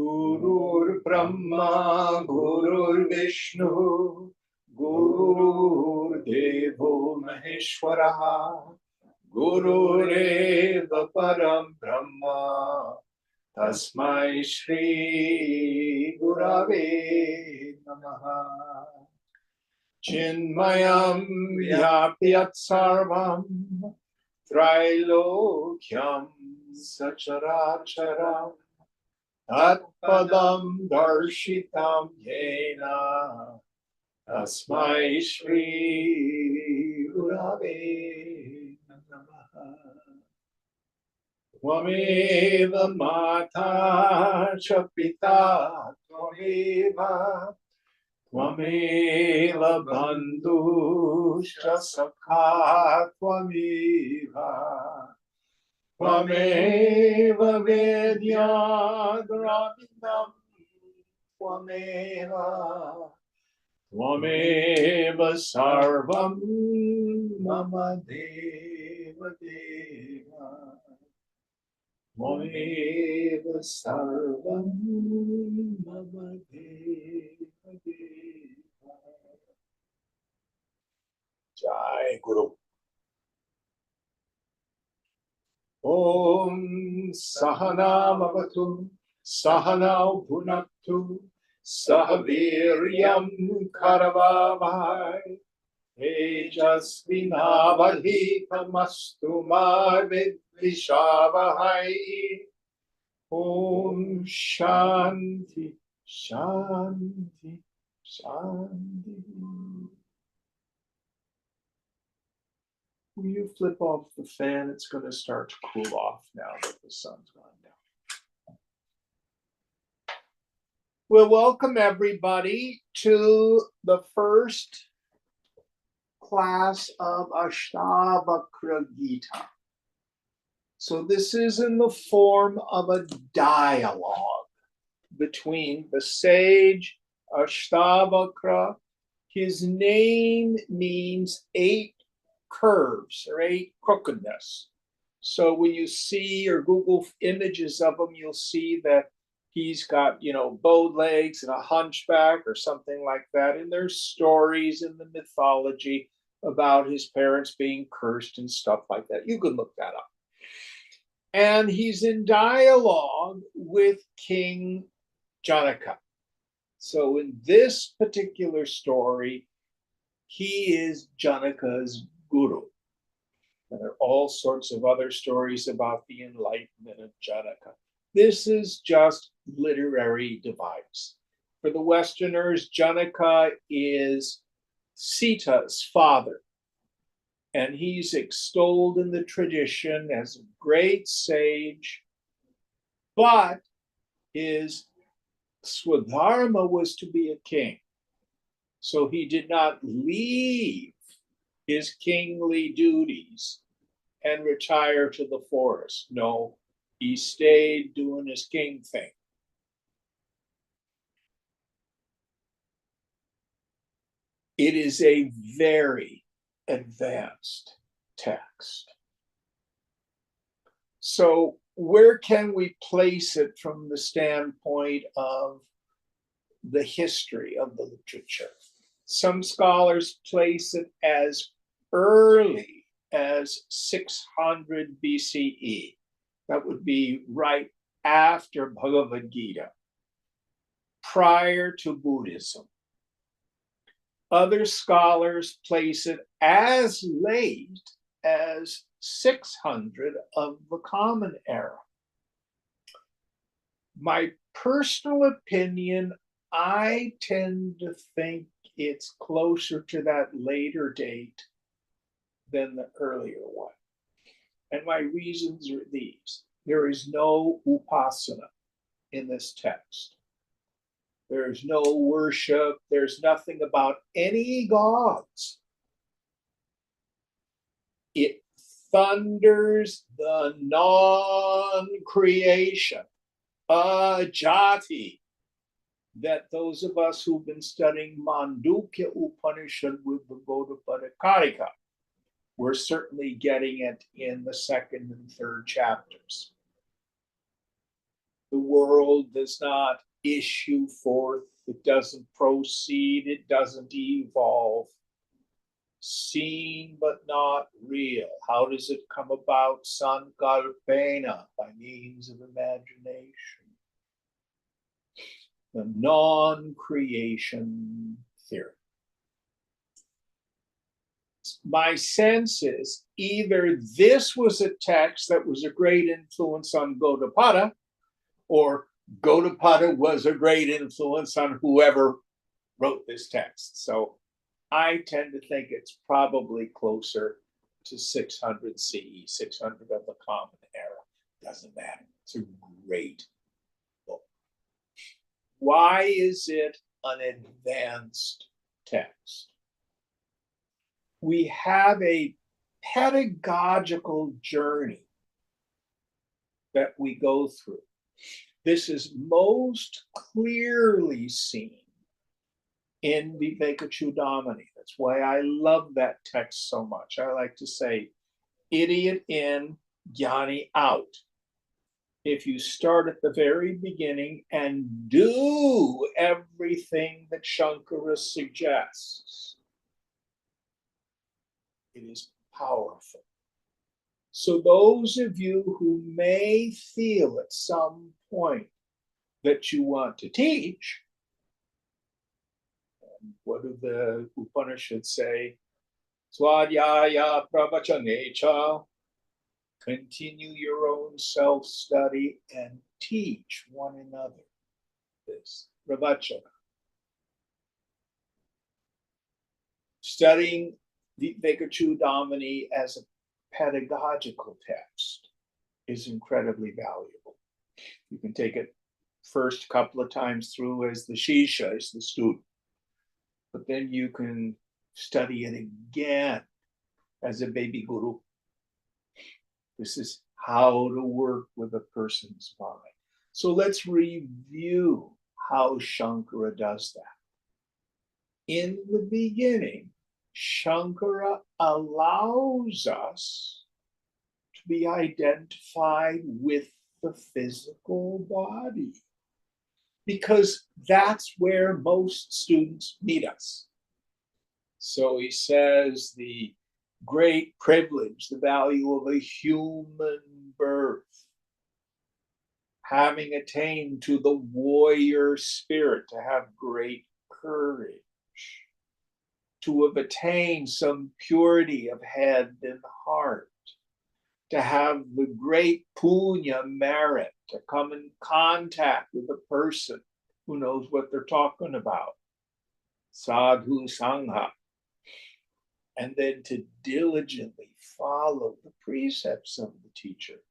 Gurur Brahma, Gurur Vishnu, Gurur Devo Maheshwaraha, Gurureva Param Brahma, Tasmai Shri Gurave Namaha. Chinmayam Vyapyat Sarvam, Trilokyam Sacharacharam, Tatpadam Darshitam Yena, Tasmai Shri Gurave Namaha. Tvameva Mata Cha Pita Tvameva, Tvameva Bandhu Cha Sakha Tvameva, Tvameva Vedya Dravidam Tvameva, Tvameva Sarvam Mama Deva Deva, Tvameva Sarvam Mama Deva Deva. Jai Guru. Om Sahana Mavatu, Sahana Bhunaktu, Sahaviryam Karavavai, Tejasvinavadhitamastu ma vidvishavahai. Om Shanti, Shanti, Shanti. Will you flip off the fan? It's going to start to cool off now that the sun's gone down. Well, welcome everybody to the first class of Ashtavakra Gita. So this is in the form of a dialogue between the sage Ashtavakra. His name means 8 curves or 8 crookedness. So when you see or Google images of him, you'll see that he's got, bowed legs and a hunchback or something like that. And there's stories in the mythology about his parents being cursed and stuff like that. You can look that up. And he's in dialogue with King Janaka. So in this particular story, he is Janaka's guru. And there are all sorts of other stories about the enlightenment of Janaka. This is just literary device. For the Westerners, Janaka is Sita's father. And he's extolled in the tradition as a great sage, but his Swadharma was to be a king. So he did not leave his kingly duties and retire to the forest. No, he stayed doing his king thing. It is a very advanced text. So where can we place it from the standpoint of the history of the literature? Some scholars place it as early as 600 BCE. That would be right after Bhagavad Gita, prior to Buddhism. Other scholars place it as late as 600 of the Common Era. My personal opinion, I tend to think it's closer to that later date than the earlier one. And my reasons are these. There is no upasana in this text. There's no worship. There's nothing about any gods. It thunders the non-creation, ajati, that those of us who've been studying Mandukya Upanishad with the Gaudapada Karika, we're certainly getting it in the second and third chapters. The world does not issue forth, it doesn't proceed, it doesn't evolve. Seen but not real. How does it come about? Sankalpena, by means of imagination. The non-creation theory. My sense is either this was a text that was a great influence on Gaudapada, or Gaudapada was a great influence on whoever wrote this text. So I tend to think it's probably closer to 600 CE, 600 of the Common Era. Doesn't matter. It's a great book. Why is it an advanced text? We have a pedagogical journey that we go through. This is most clearly seen in Vivekachudamani. That's why I love that text so much. I like to say, idiot in, jnani out. If you start at the very beginning and do everything that Shankara suggests, it is powerful. So those of you who may feel at some point that you want to teach, what do the Upanishads say? Swadhyaya pravachane, continue your own self-study and teach one another this. Pravachana. Studying Vivekachudamani as a pedagogical text is incredibly valuable. You can take it first couple of times through as the Shisha, as the student, but then you can study it again as a baby guru. This is how to work with a person's mind. So let's review how Shankara does that. In the beginning, Shankara allows us to be identified with the physical body, because that's where most students meet us. So he says the great privilege, the value of a human birth, having attained to the warrior spirit, to have great courage, to have attained some purity of head and heart, to have the great punya merit, to come in contact with a person who knows what they're talking about, sadhu sangha, and then to diligently follow the precepts of the teacher.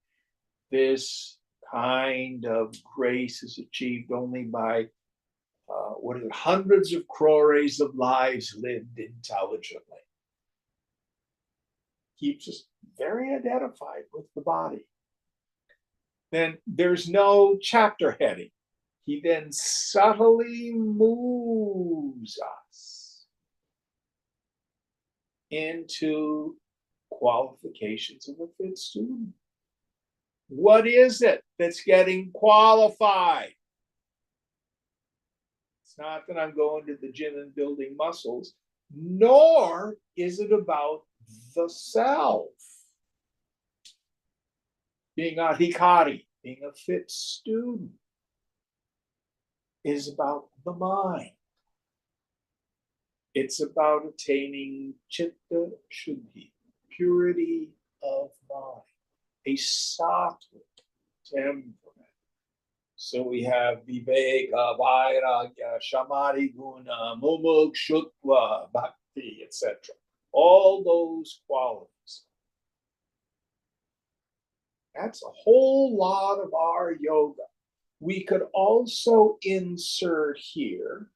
This kind of grace is achieved only by hundreds of crores of lives lived intelligently. Keeps us very identified with the body. Then there's no chapter heading. He then subtly moves us into qualifications of a fit student. What is it that's getting qualified? It's not that I'm going to the gym and building muscles, nor is it about the self. Being a hikari, being a fit student, is about the mind. It's about attaining chitta shuddhi, purity of mind, a sattvic temperament. So we have viveka, vairagya, samadhi guna, mumukshutva, bhakti, etc. All those qualities. That's a whole lot of our yoga. We could also insert here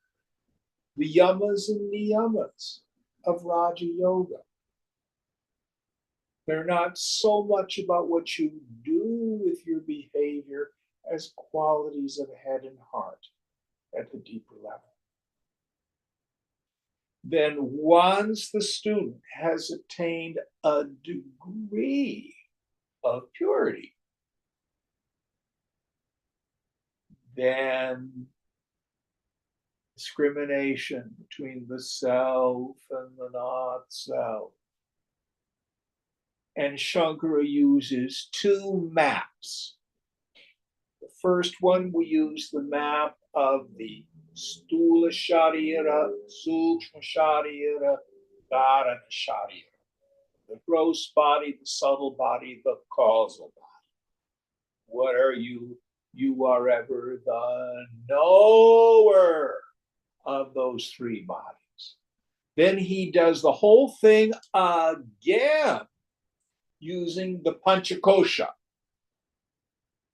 the yamas and niyamas of Raja Yoga. They're not so much about what you do with your behavior as qualities of head and heart at a deeper level. Then once the student has attained a degree of purity, then discrimination between the self and the not self. And Shankara uses two maps. The first one, we use the map of the Stula Sharira, Sukshma Sharira, Dharana Sharira. The gross body, the subtle body, the causal body. What are you? You are ever the knower of those three bodies. Then he does the whole thing again using the Panchakosha.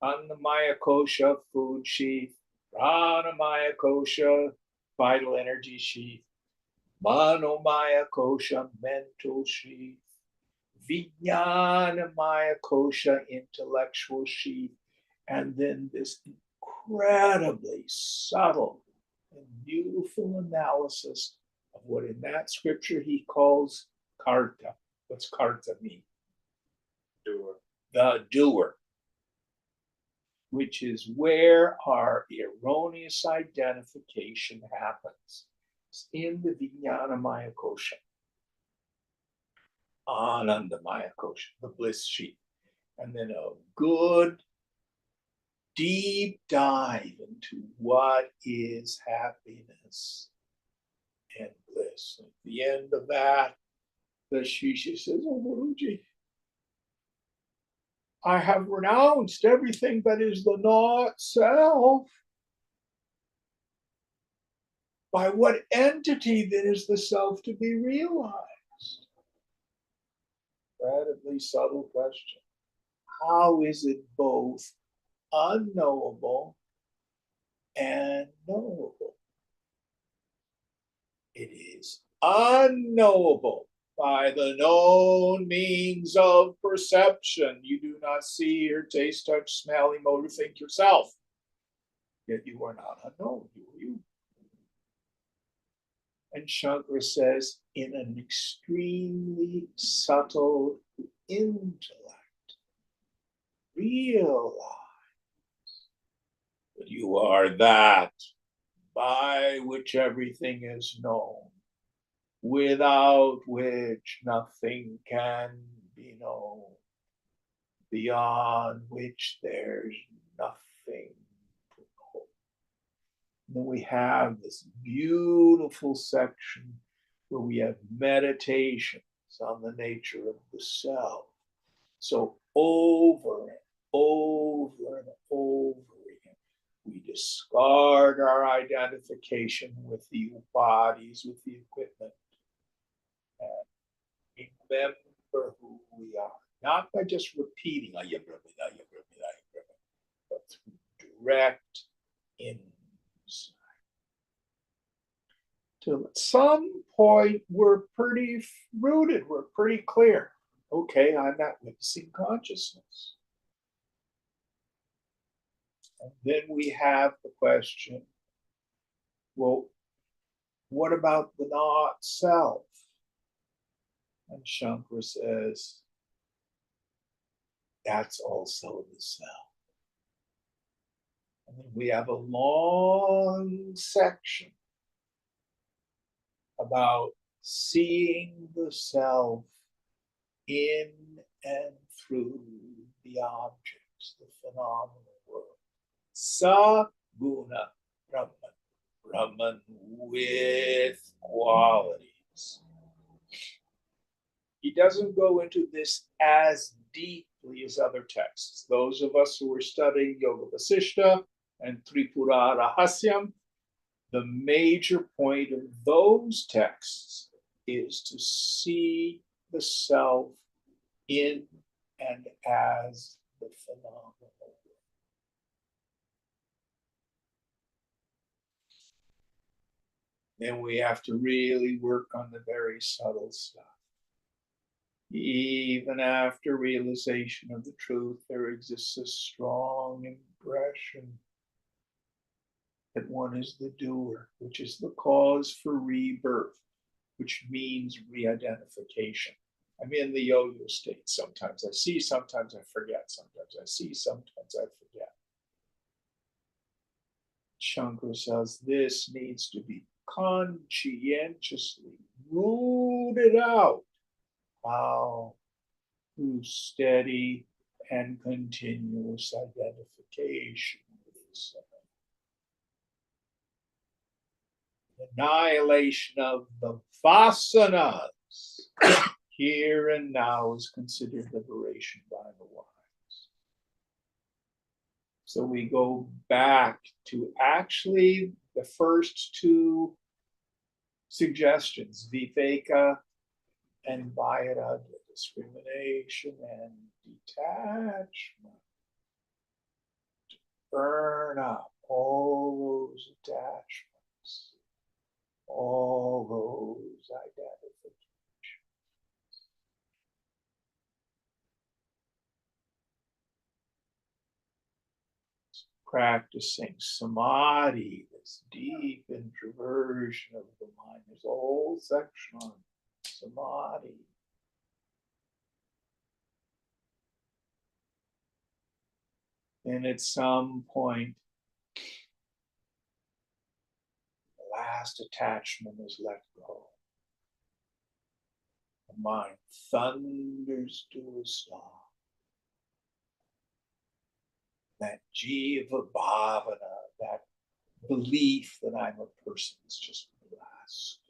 Annamaya Kosha, food sheath. Pranamaya Kosha, vital energy sheath. Manomaya Kosha, mental sheath. Vijnanamaya Kosha, intellectual sheath. And then this incredibly subtle and beautiful analysis of what in that scripture he calls karta. What's karta mean? Doer. The doer, which is where our erroneous identification happens. It's in the Vijnanamaya Kosha, Anandamaya Kosha, the bliss sheet. And then a good deep dive into what is happiness and bliss. At the end of that, the Shisha says, "Oh, Guruji, I have renounced everything that is the not self. By what entity then is the self to be realized?" Incredibly subtle question. How is it both unknowable and knowable? It is unknowable by the known means of perception. You do not see, hear, taste, touch, smell, emote, or think yourself. Yet you are not unknown, you are you. And Shankara says, in an extremely subtle intellect, realize that you are that by which everything is known, without which nothing can be known, beyond which there's nothing to know. And then we have this beautiful section where we have meditations on the nature of the self. So over and over and over again, we discard our identification with the bodies, with the equipment, and remember who we are. Not by just repeating, but through direct insight. Till at some point, we're pretty rooted, we're pretty clear. Okay, I'm not witnessing consciousness. And then we have the question, well, what about the not self? And Shankara says, that's also the self. And then we have a long section about seeing the self in and through the objects, the phenomenal world. Saguna Brahman, Brahman with qualities. He doesn't go into this as deeply as other texts. Those of us who are studying Yoga Vasishta and Tripura Rahasyam, the major point of those texts is to see the self in and as the phenomenal world. then we have to really work on the very subtle stuff. Even after realization of the truth, there exists a strong impression that one is the doer, which is the cause for rebirth, which means re-identification. I'm in the yo-yo state. Sometimes I see, sometimes I forget, sometimes I see, sometimes I forget. Shankara says this needs to be conscientiously rooted out. How? Through steady and continuous identification with the self. Annihilation of the vasanas here and now is considered liberation by the wise. So we go back to actually the first two suggestions, viveka and vairagya, discrimination and detachment. To burn up all those attachments, all those identifications. Practicing samadhi, this deep introversion of the mind. There's a whole section on samadhi. And at some point, the last attachment is let go. The mind thunders to a stop. That jiva bhavana, that belief that I'm a person is just blessed.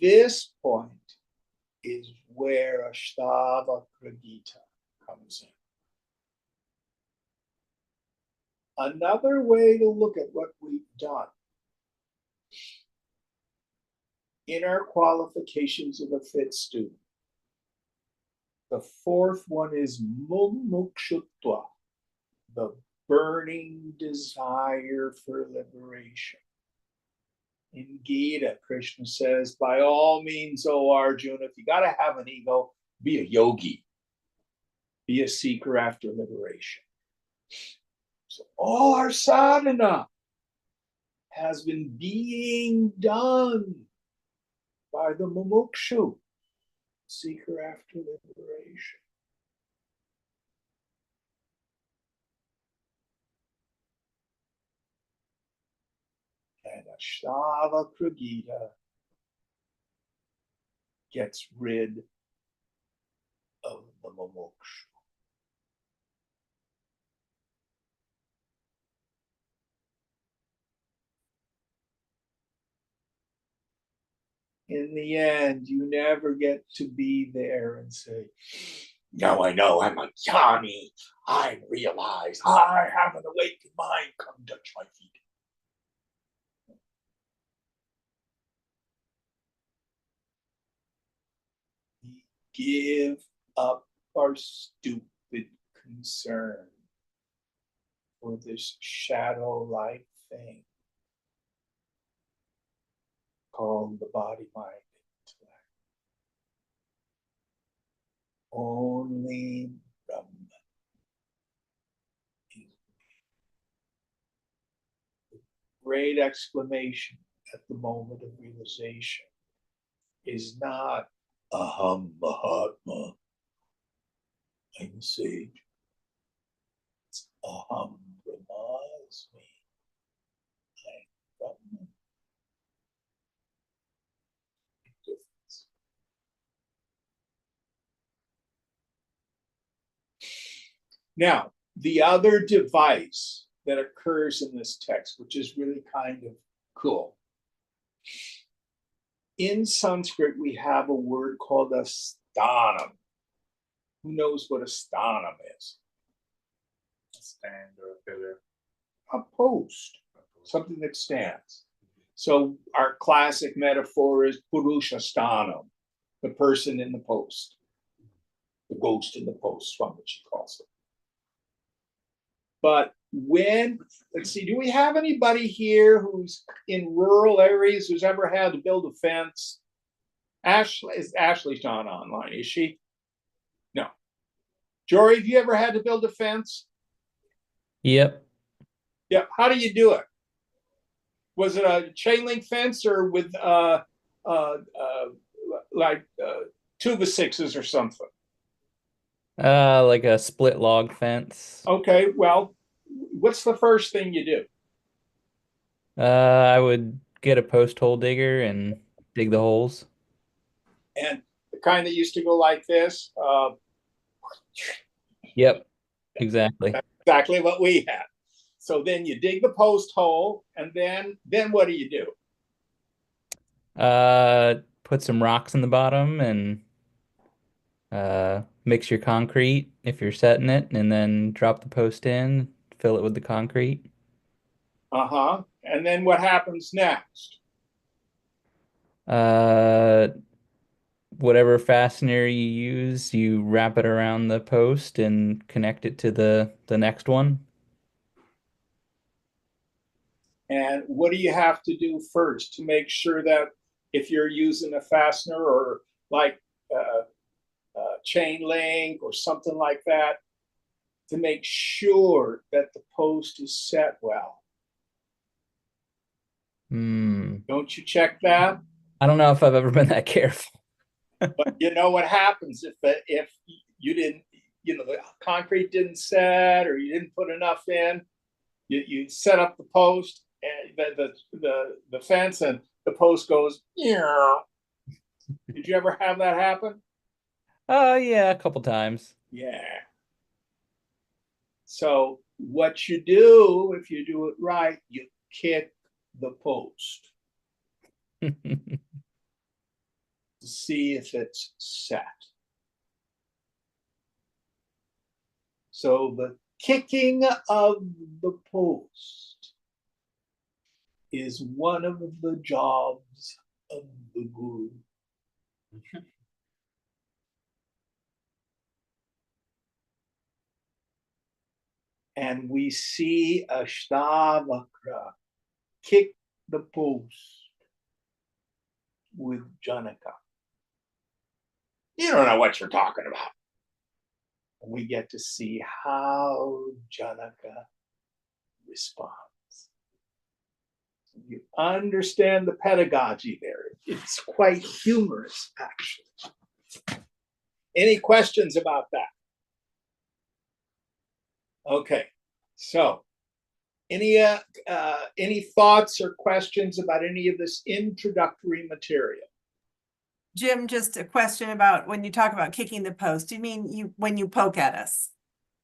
This point is where Ashtavakra Gita comes in. Another way to look at what we've done in our qualifications of a fit student. The fourth one is mumukshutva, the burning desire for liberation. In Gita, Krishna says, by all means, O Arjuna, if you got to have an ego, be a yogi, be a seeker after liberation. So all our sadhana has been being done by the mumukshu, seeker after liberation. And Ashtavakra Gita gets rid of the mumukshu. In the end, you never get to be there and say, now I know I'm a jnani. I realize I have an awakened mind. Come touch my feet. We give up our stupid concern for this shadow-like thing called the body, mind, intellect. Only Brahman is the great exclamation at the moment of realization is not Aham Mahatma, I'm a sage. It's Aham Brahmasmi, I'm Brahman. Difference. Now, the other device that occurs in this text, which is really kind of cool. In Sanskrit, we have a word called a sthanam. Who knows what a sthanam is? A stand or a pillar. A post, something that stands. So our classic metaphor is Purusha sthanam, the person in the post, the ghost in the post, Swamiji calls it. But let's see, do we have anybody here who's in rural areas who's ever had to build a fence? Ashley's not online, is she? No. Jory, have you ever had to build a fence? Yep. Yeah. How do you do it? Was it a chain link fence or with like 2x6s or something? Like a split log fence. Okay, well, what's the first thing you do? I would get a post hole digger and dig the holes. And the kind that used to go like this, Yep, exactly. that's exactly what we had. So then you dig the post hole, and then what do you do? Put some rocks in the bottom and mix your concrete if you're setting it, and then drop the post in, fill it with the concrete. Uh-huh. And then what happens next? Uh, Whatever fastener you use, you wrap it around the post and connect it to the next one. And what do you have to do first to make sure that if you're using a fastener or like chain link or something like that, to make sure that the post is set well? Don't you check that? I don't know if I've ever been that careful. But you know what happens if you didn't, the concrete didn't set or you didn't put enough in. You set up the post and the fence, and the post goes. Yeah. Did you ever have that happen? Oh, yeah, a couple times. Yeah. So what you do, if you do it right, you kick the post to see if it's set. So the kicking of the post is one of the jobs of the guru. And we see Ashtavakra kick the post with Janaka. You don't know what you're talking about. We get to see how Janaka responds. You understand the pedagogy there. It's quite humorous, actually. Any questions about that? Okay, so any thoughts or questions about any of this introductory material? Jim, just a question about when you talk about kicking the post, do you mean when you poke at us?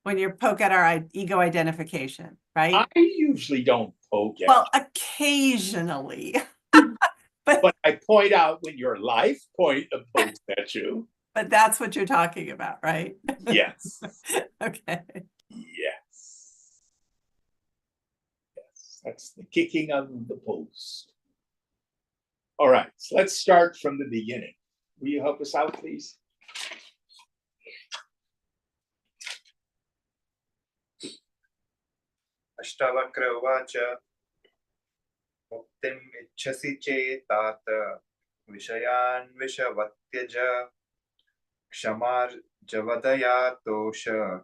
When you poke at our ego identification, right? I usually don't poke at well, occasionally. but I point out when your life pokes at you. But that's what you're talking about, right? Yes. Okay. Yes. Yes, that's the kicking of the post. All right, so let's start from the beginning. Will you help us out, please? Ashtavakra Vacha Muktim Ichhasi Chetat Vishayan Vishavatyaja Kshamar Javadaya Tosha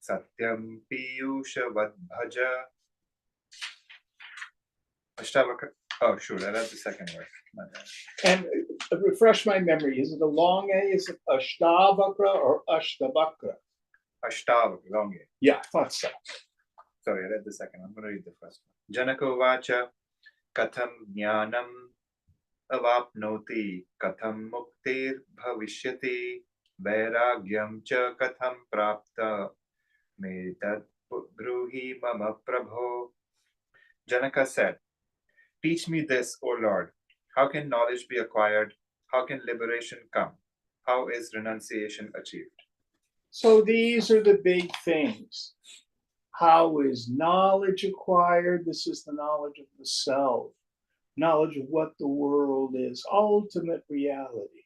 Satyam Piyusha Vadbhaja. Ashtavakra. Oh, shoot, I read the second word. And refresh my memory. Is it a long A? Is it Ashtavakra or Ashtavakra? Ashtavakra, long A. Yeah, I thought so. Sorry, I read the second. I'm going to read the first one. Janako Vacha Katham Jnanam Avapnoti Katham Muktir Bhavishyati Vairagyam Cha Katham Prapta Metat Bruhi Mama Prabho. Janaka said, "Teach me this, O Lord. How can knowledge be acquired? How can liberation come? How is renunciation achieved?" So these are the big things. How is knowledge acquired? This is the knowledge of the self, knowledge of what the world is, ultimate reality.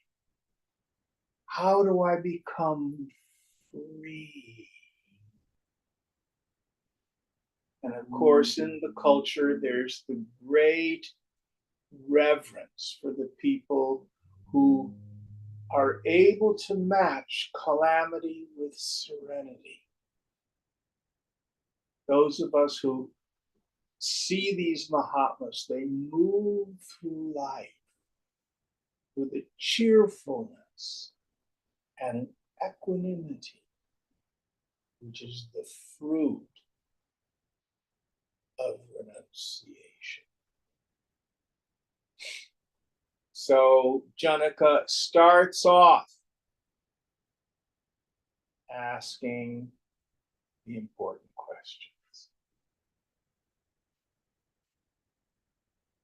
How do I become free? of course, in the culture, there's the great reverence for the people who are able to match calamity with serenity. Those of us who see these Mahatmas, they move through life with a cheerfulness and an equanimity, which is the fruit of renunciation. So Janaka starts off asking the important questions.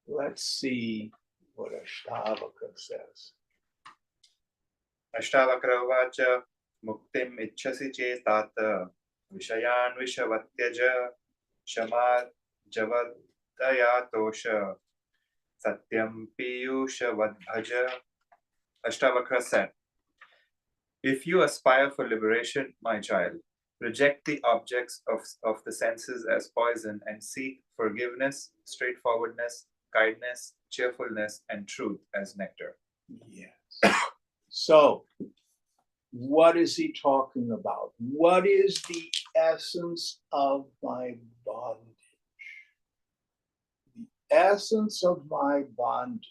Let's see what Ashtavakra says. Ashtavakra उवाच मुक्तिम् इच्छसि चेतात विषयान् विषवत्यज क्षमाजवदया तोष सत्यं पीयूषवद्भज. Ashtavakra said, if you aspire for liberation, my child, reject the objects of the senses as poison and seek forgiveness, straightforwardness, kindness, cheerfulness, and truth as nectar. Yes. So, what is he talking about? What is the essence of my bondage? The essence of my bondage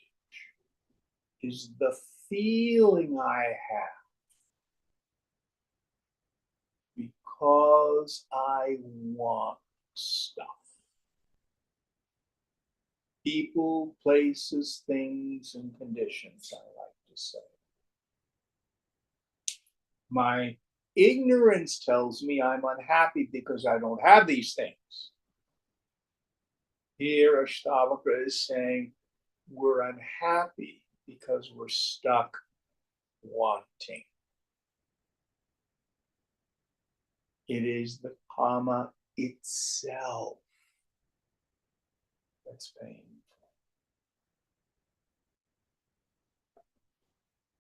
is the feeling I have because I want stuff. People, places, things, and conditions, I like to say. My ignorance tells me I'm unhappy because I don't have these things. Here, Ashtavakra is saying we're unhappy because we're stuck wanting. It is the karma itself that's painful.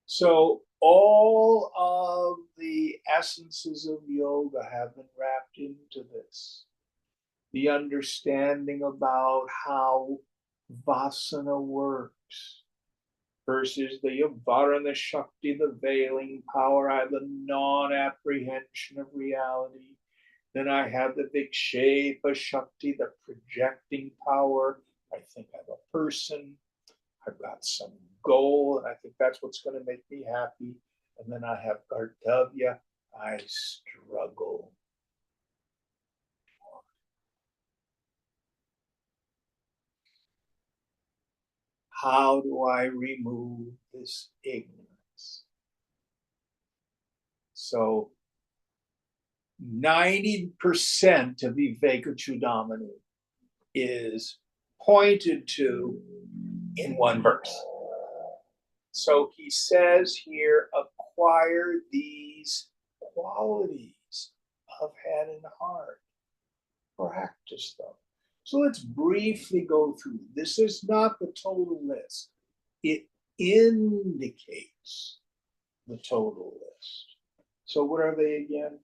So all of the essences of yoga have been wrapped into this. The understanding about how vasana works versus the avarana shakti, the veiling power. I have the non-apprehension of reality. Then I have the vikshepa shakti, the projecting power. I think I'm a person. I've got some goal, and I think that's what's going to make me happy. And then I have kartavya. I struggle. How do I remove this ignorance? So 90% of Viveka Chudamani is pointed to in one verse. So he says here, acquire these qualities of head and heart. Practice them. So let's briefly go through. This is not the total list. It indicates the total list. So what are they again?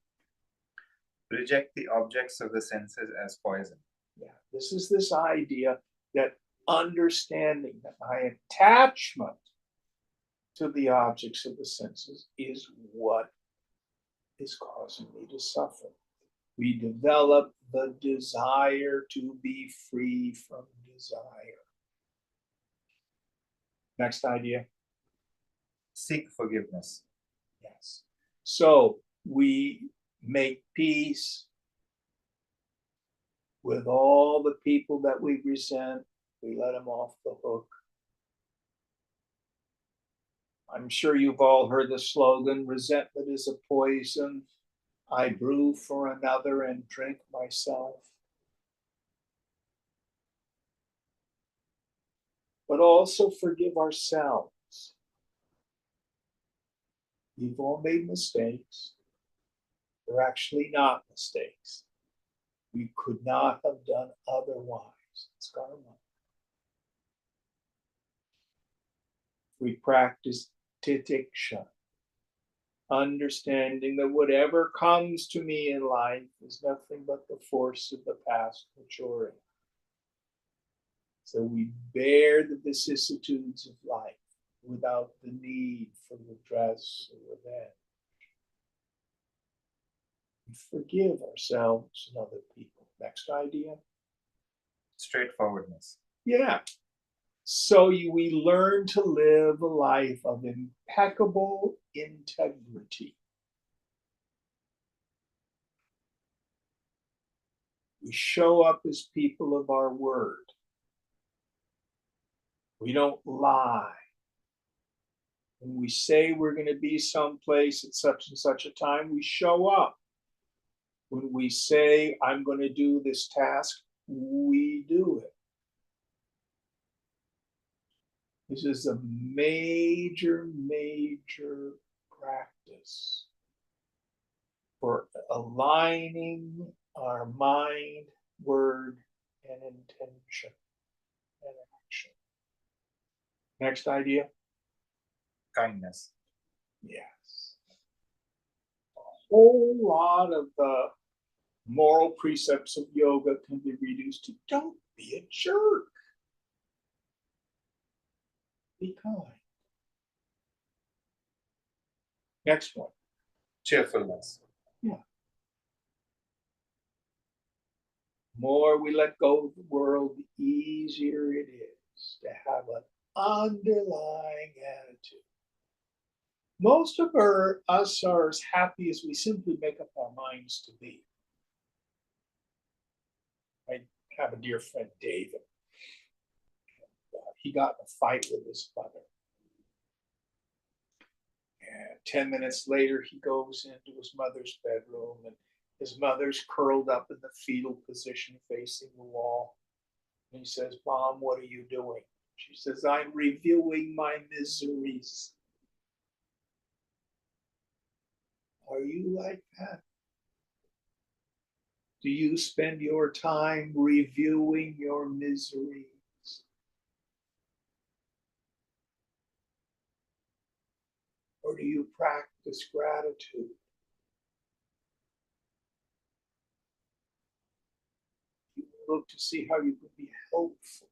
Reject the objects of the senses as poison. Yeah, this is this idea that understanding that my attachment to the objects of the senses is what is causing me to suffer. We develop the desire to be free from desire. Next idea. Seek forgiveness. Yes. So we make peace with all the people that we resent. We let them off the hook. I'm sure you've all heard the slogan, resentment is a poison. I brew for another and drink myself. But also forgive ourselves. We've all made mistakes. They're actually not mistakes. We could not have done otherwise. It's karma. We practice titiksha, understanding that whatever comes to me in life is nothing but the force of the past maturing. So we bear the vicissitudes of life without the need for redress or revenge. We forgive ourselves and other people. Next idea. Straightforwardness. Yeah. So we learn to live a life of impeccable integrity. We show up as people of our word. We don't lie. When we say we're going to be someplace at such and such a time, we show up. When we say, I'm going to do this task, we do it. This is a major, major practice for aligning our mind, word, and intention and action. Next idea. Kindness. Yes. A whole lot of the moral precepts of yoga can be reduced to don't be a jerk. Be kind. Next one. Cheerfulness. Yeah. More we let go of the world, the easier it is to have an underlying attitude. Most of us are as happy as we simply make up our minds to be. I have a dear friend, David. He got in a fight with his mother. And 10 minutes later, he goes into his mother's bedroom, and his mother's curled up in the fetal position facing the wall. And he says, Mom, what are you doing? She says, I'm reviewing my miseries. Are you like that? Do you spend your time reviewing your miseries? Or do you practice gratitude? You look to see how you can be helpful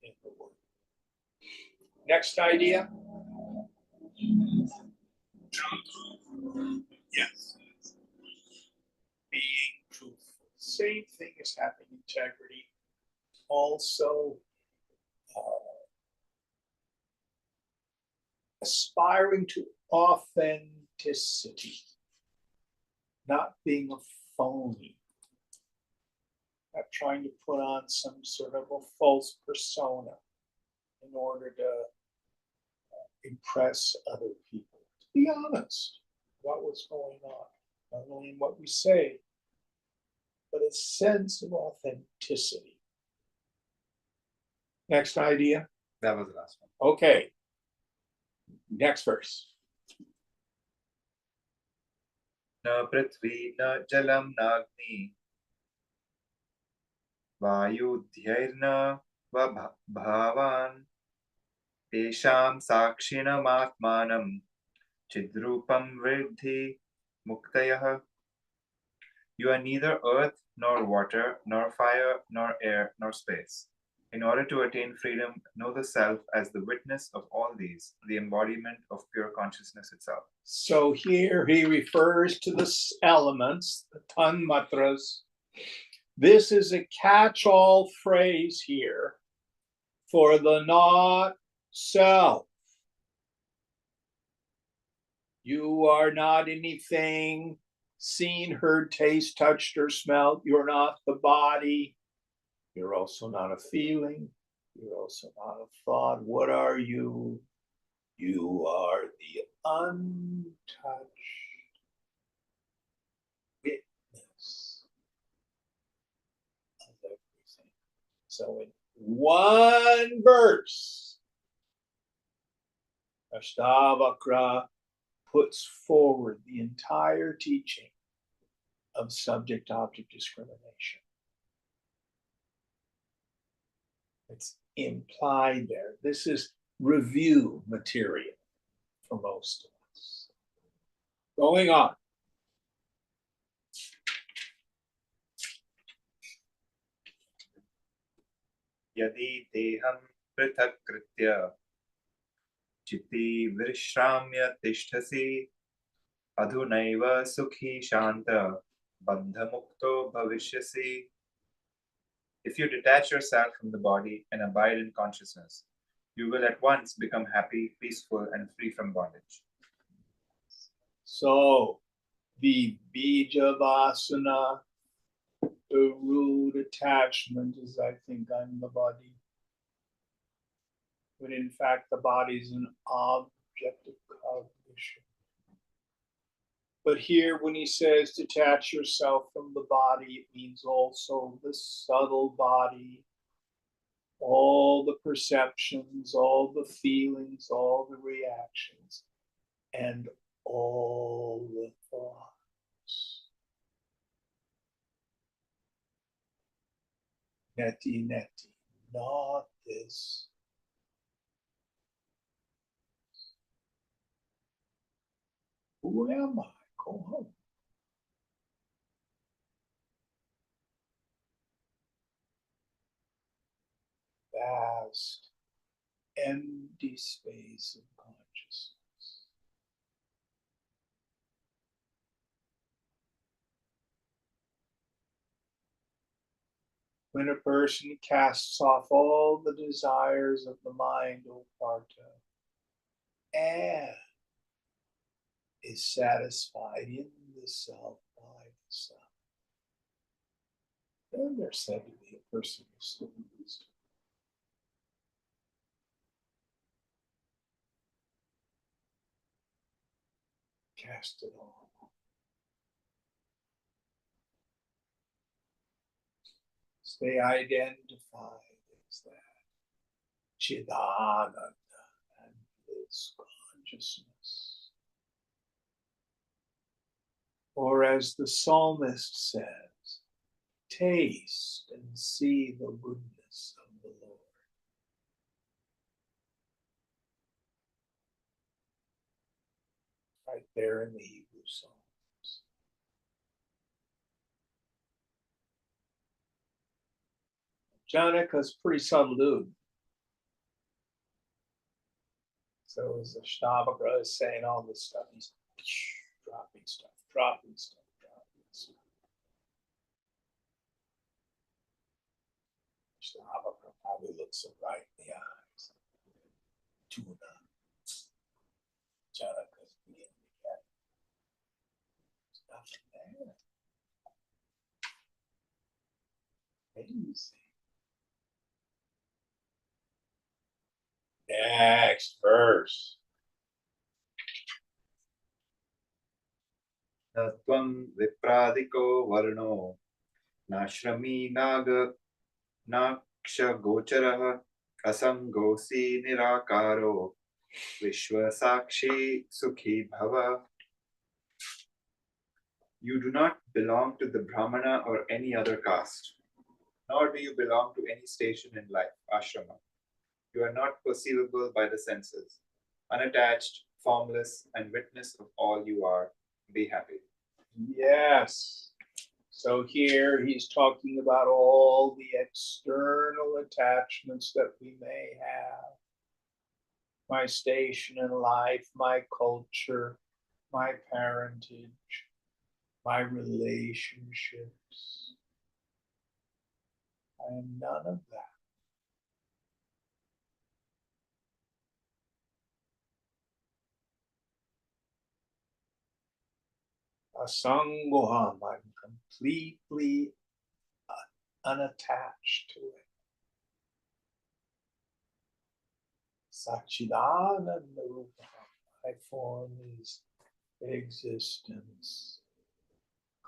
in the world. Next idea. Yes. Being truthful. Same thing as having integrity. Also, aspiring to authenticity, not being a phony, not trying to put on some sort of a false persona in order to impress other people. To be honest about what's going on, not only in what we say, but a sense of authenticity. Next idea. That was the last one. Okay. Next verse. Na prithvi, na jalam, na agni, vayudhyairna va bhavan, tesham sakshinam atmanam, chidrupam vriddhi muktayah. You are neither earth, nor water, nor fire, nor air, nor space. In order to attain freedom, know the self as the witness of all these, the embodiment of pure consciousness itself. So here he refers to the elements, the tanmatras. This is a catch-all phrase here for the not self. You are not anything seen, heard, taste, touched, or smelled. You're not the body. You're also not a feeling. You're also not a thought. What are you? You are the untouched witness of everything. So in one verse, Ashtavakra puts forward the entire teaching of subject-object discrimination. It's implied there. This is review material for most of us. Going on. यदि देहं पृथक् कृत्य चित्ति विश्राम्य तिष्ठसि अधुनैव सुखी शांत बन्धमुक्तो भविष्यसि. If you detach yourself from the body and abide in consciousness, you will at once become happy, peaceful, and free from bondage. So the bija vasana, the root attachment is, I think, I'm the body. When in fact the body is an object of cognition. But here when he says detach yourself from the body, it means also the subtle body, all the perceptions, all the feelings, all the reactions, and all the thoughts. Neti, neti, not this. Who am I? Go home. Vast, empty space of consciousness. When a person casts off all the desires of the mind, O Partha, and is satisfied in the self by the self, then they're said to be a person who's still in wisdom. Cast it all. Stay identified as that Chidananda and this consciousness. Or as the psalmist says, taste and see the goodness of the Lord. Right there in the Hebrew Psalms. Janaka's pretty subtle dude. So as Ashtavakra is saying all this stuff, he's dropping stuff, dropping stuff, dropping stuff. Ashtavakra probably looks him right in the eyes. Tuna. Janaka's beginning to get. There's nothing there. Amazing. Next verse. न त्वं विप्रादिको वर्णो नाश्रमी नाक्षगोचरः असङ्गोऽसि निराकारो विश्वसाक्षी सुखी भव. You do not belong to the Brahmana or any other caste, nor do you belong to any station in life, ashrama. You are not perceivable by the senses, unattached, formless, and witness of all you are. Be happy. Yes. So here he's talking about all the external attachments that we may have. My station in life, my culture, my parentage, my relationships. I am none of that. Asangoham, I'm completely unattached to it. Sachidananda Rupam, my form is existence,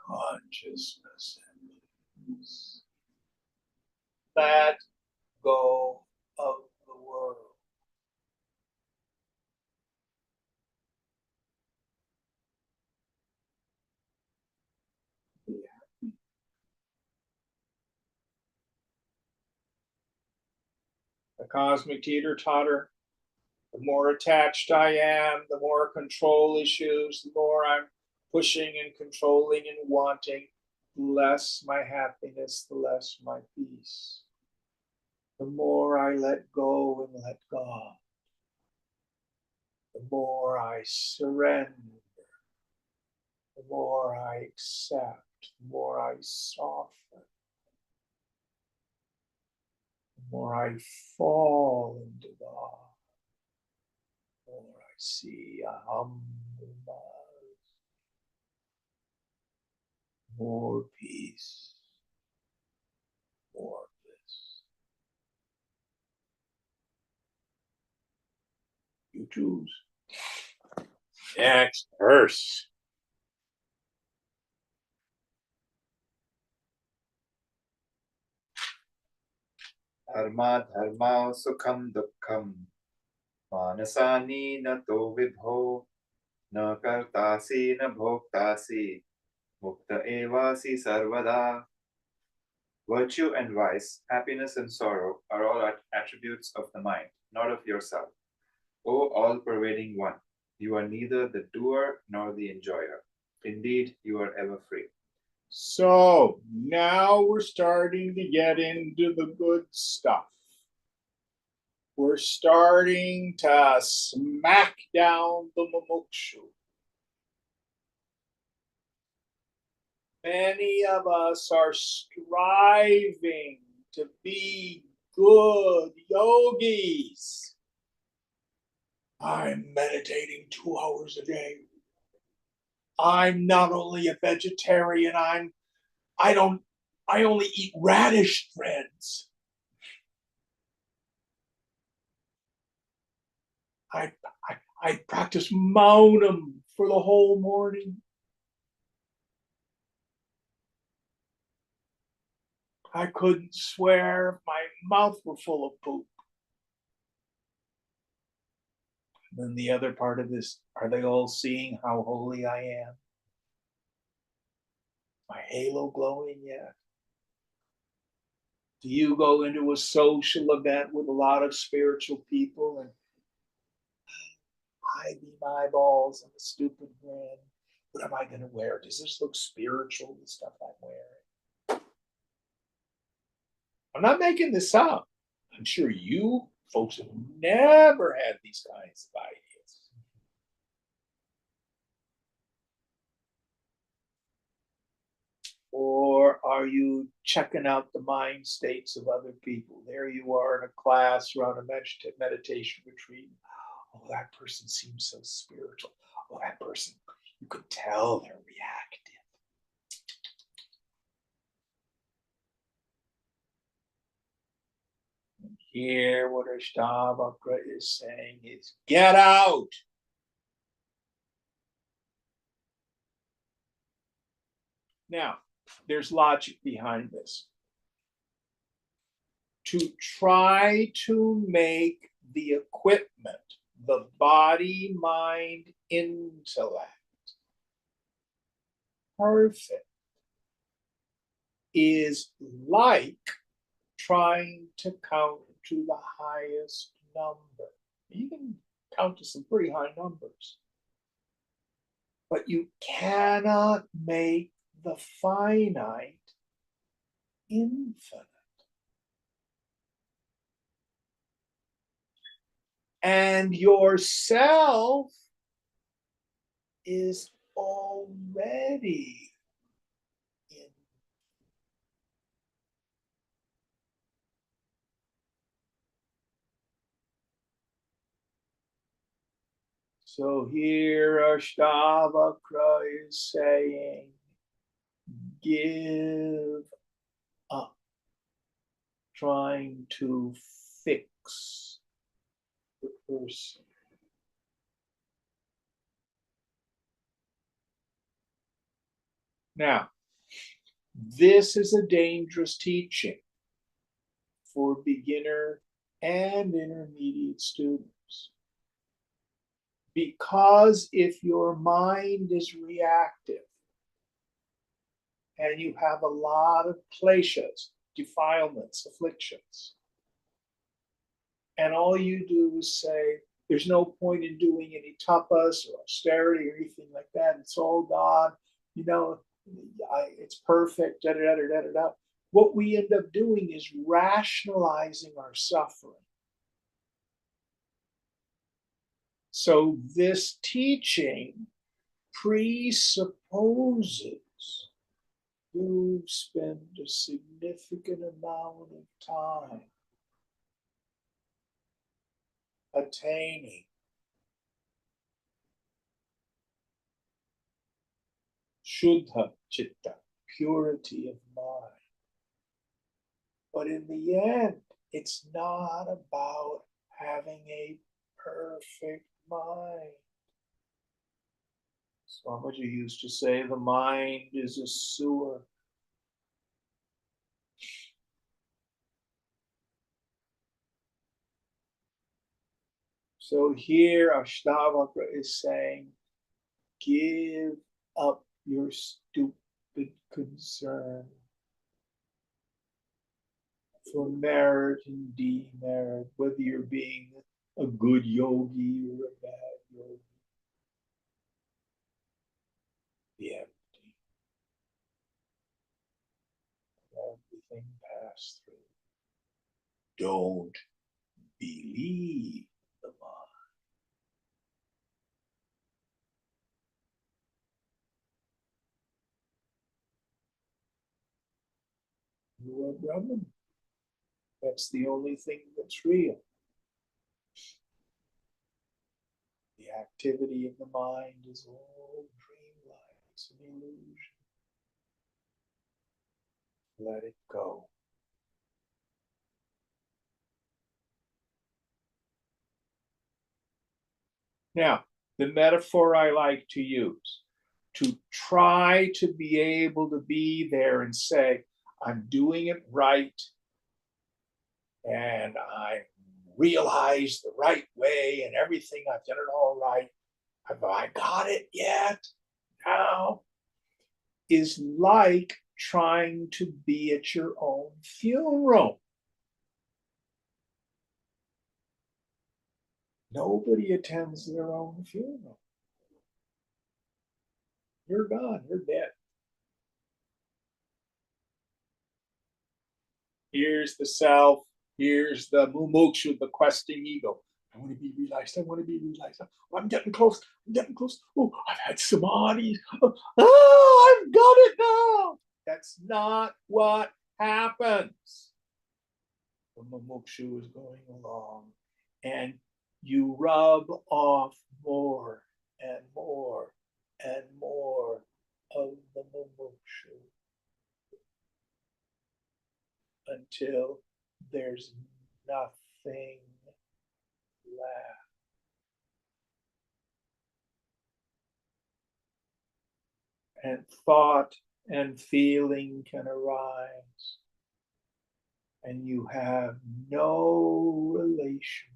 consciousness, and peace. Let go of the world. Be happy. The cosmic teeter-totter, the more attached I am, the more control issues, the more I'm pushing and controlling and wanting, the less my happiness, the less my peace. The more I let go and let God, the more I surrender, the more I accept, the more I soften, the more I fall into God, the more I see a humble mind, more peace, more bliss. You choose. Next verse. Dharma dharma sukham dukkham manasani na to vidho na kartasi na bhoktasi mukta evasi sarvada. Virtue and vice, happiness and sorrow are all attributes of the mind, not of yourself. O all-pervading one, you are neither the doer nor the enjoyer. Indeed, you are ever free. So now we're starting to get into the good stuff. We're starting to smack down the mumukshu. Many of us are striving to be good yogis. I'm meditating 2 hours a day. I'm not only a vegetarian, I only eat radish threads. I practice Maunam for the whole morning. I couldn't swear if my mouth were full of poop. And then the other part of this, are they all seeing how holy I am? My halo glowing yet? Do you go into a social event with a lot of spiritual people and I beam eyeballs and a stupid grin? What am I going to wear? Does this look spiritual, the stuff I'm wearing? I'm not making this up. I'm sure you folks have never had these kinds of ideas. Or are you checking out the mind states of other people? There you are in a class or on a meditation retreat. Oh, that person seems so spiritual. Oh, that person, you could tell they're reactive. And here, what Ashtavakra is saying is, get out. Now, there's logic behind this. To try to make the equipment, the body, mind, intellect, perfect is like trying to count to the highest number. You can count to some pretty high numbers, but you cannot make the finite infinite. And yourself is already in. So here Ashtavakra is saying, give up trying to fix the person. Now, this is a dangerous teaching for beginner and intermediate students. Because if your mind is reactive and you have a lot of kleshas, defilements, afflictions, and all you do is say, There's no point in doing any tapas or austerity or anything like that. It's all God, you know, it's perfect, da da da da da da. What we end up doing is rationalizing our suffering. So this teaching presupposes you spend a significant amount of time attaining Shuddha Chitta, purity of mind. But in the end, it's not about having a perfect mind. Swamiji used to say the mind is a sewer. So here Ashtavakra is saying, give up your stupid concern for merit and demerit, whether you're being a good yogi or a bad yogi. Be empty. Everything pass through. Don't believe the mind. You are Brahman. That's the only thing that's real. The activity of the mind is all dreamlike. It's an illusion. Let it go. Now, the metaphor I like to use, to try to be able to be there and say, I'm doing it right, and I realize the right way and everything, I've done it all right. Have I got it yet? No. Is like trying to be at your own funeral. Nobody attends their own funeral. You're gone, you're dead. Here's the self, here's the mumukshu, the questing ego. I want to be realized, I want to be realized. Oh, I'm getting close, I'm getting close. Oh, I've had samadhi. Oh, I've got it now. That's not what happens. The mumukshu is going along, and you rub off more and more and more of the mumukshu until there's nothing left. And thought and feeling can arise, and you have no relationship.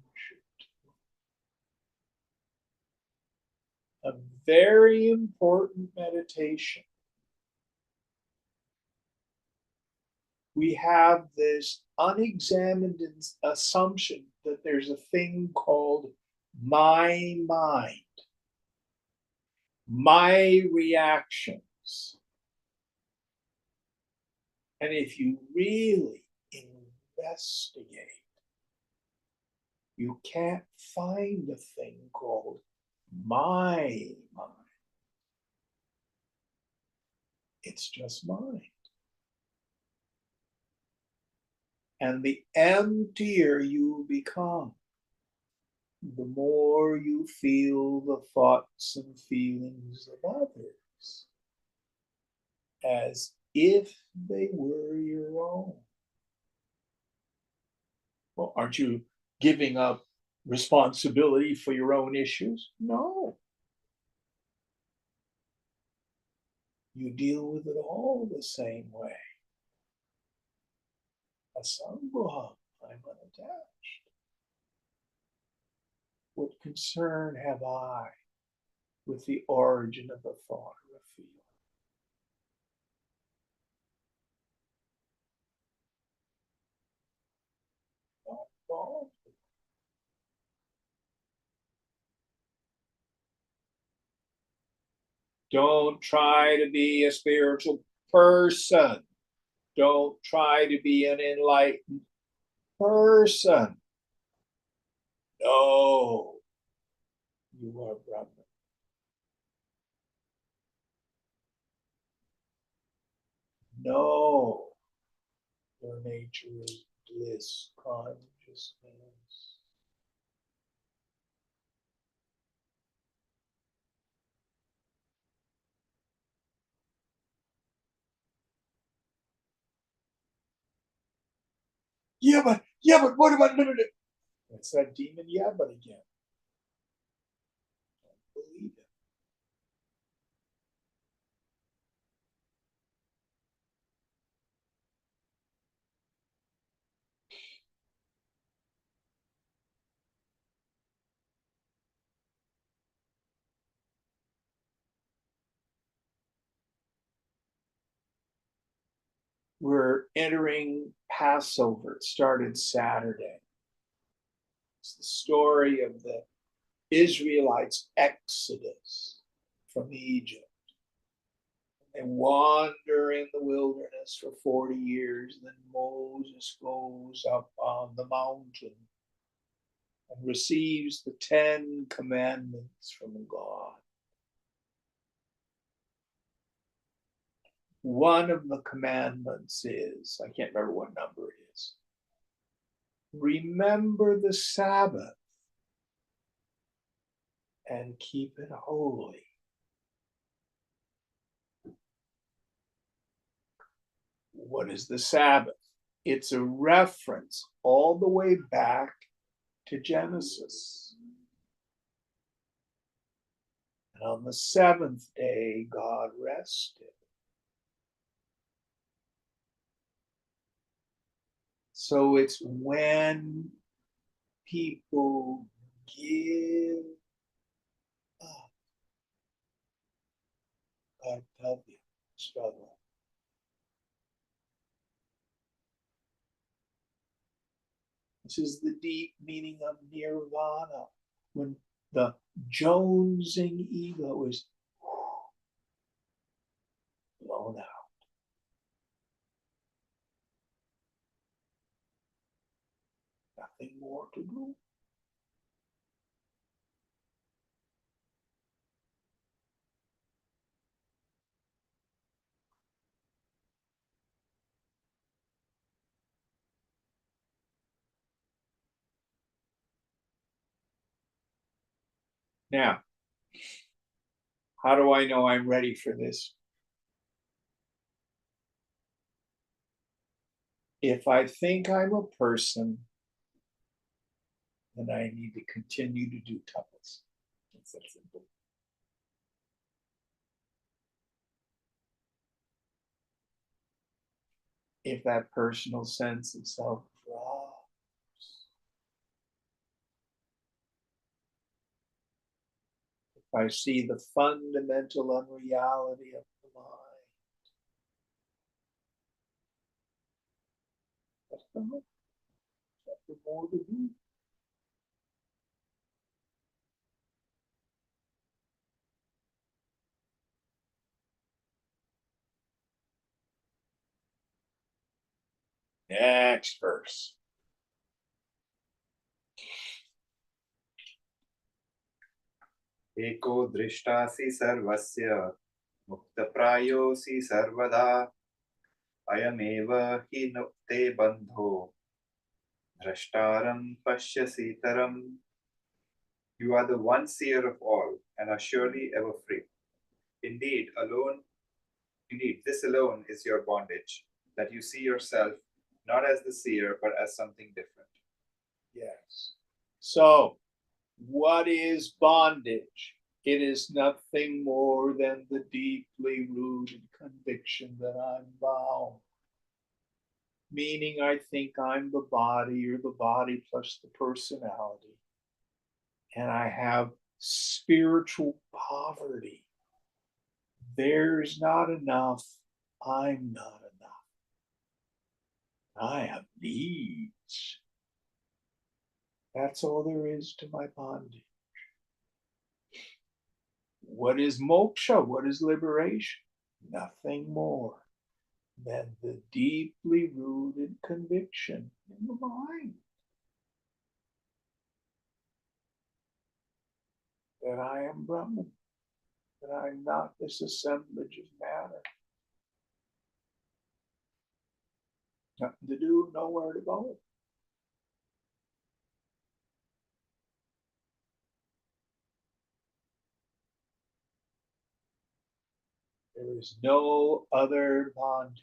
A very important meditation. We have this unexamined assumption that there's a thing called my mind, my reactions. And if you really investigate, you can't find a thing called my mind. It's just mind. And the emptier you become, the more you feel the thoughts and feelings of others as if they were your own. Well, aren't you giving up responsibility for your own issues? No. You deal with it all the same way. Asambhava, I'm unattached. What concern have I with the origin of a thought or a feeling? Not involved. Don't try to be a spiritual person. Don't try to be an enlightened person. No, you are Brahman. No, your nature is bliss, consciousness. Yeah, but what about no? It's that demon, yeah, but again. Don't believe it. We're entering Passover. It started Saturday. It's the story of the Israelites' exodus from Egypt. They wander in the wilderness for 40 years. Then Moses goes up on the mountain and receives the 10 commandments from God. One of the commandments is, I can't remember what number it is, remember the Sabbath and keep it holy. What is the Sabbath? It's a reference all the way back to Genesis. And on the seventh day, God rested. So it's when people give up kartavya, struggle. This is the deep meaning of nirvana, when the jonesing ego is blown out. Nothing more to do. Now, how do I know I'm ready for this? If I think I'm a person, then I need to continue to do tapas. It's that simple. If that personal sense of self drops, if I see the fundamental unreality of the mind, that's the more to do. Next verse. एको दृष्टासि सर्वस्य मुक्तप्रायोऽसि सर्वदा अयमेव हि ते बन्धो द्रष्टारं पश्यसीतरम्. You are the one seer of all and are surely ever free. Indeed, this alone is your bondage, that you see yourself not as the seer, but as something different. Yes. So, what is bondage? It is nothing more than the deeply rooted conviction that I'm bound. Meaning, I think I'm the body, or the body plus the personality. And I have spiritual poverty. There's not enough. I'm not enough. I have needs. That's all there is to my bondage. What is moksha? What is liberation? Nothing more than the deeply rooted conviction in the mind that I am Brahman, that I'm not this assemblage of matter. Nothing to do, nowhere to go. There is no other bondage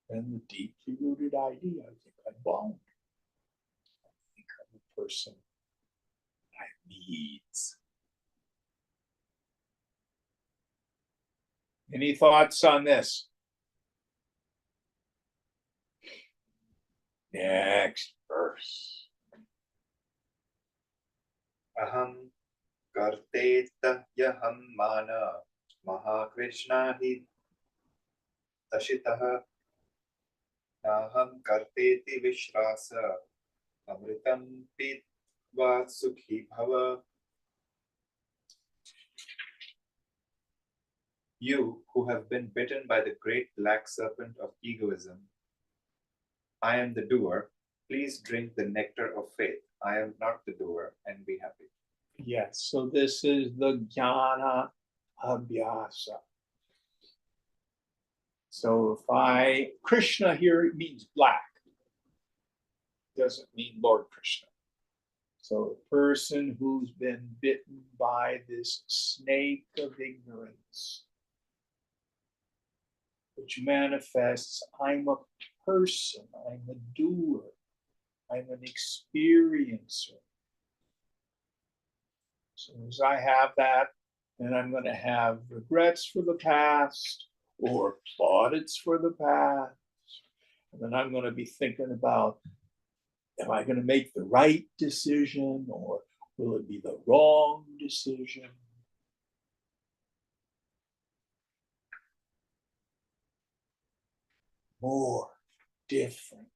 than the deeply rooted idea. I think I'm bound. I think I'm a person I have needs. Any thoughts on this? Next verse. Aham karteta yaham mana Mahakrishna hi tashitaha Naham karteti vishrasa Amritam pitva sukhi bhava. You who have been bitten by the great black serpent of egoism, I am the doer. Please drink the nectar of faith. I am not the doer, and be happy. Yes, so this is the jnana abhyasa. So if Krishna here, it means black. Doesn't mean Lord Krishna. So a person who's been bitten by this snake of ignorance, which manifests, I'm a person, I'm a doer, I'm an experiencer. So as I have that, then I'm going to have regrets for the past or plaudits for the past. And then I'm going to be thinking about, am I going to make the right decision or will it be the wrong decision? More, different.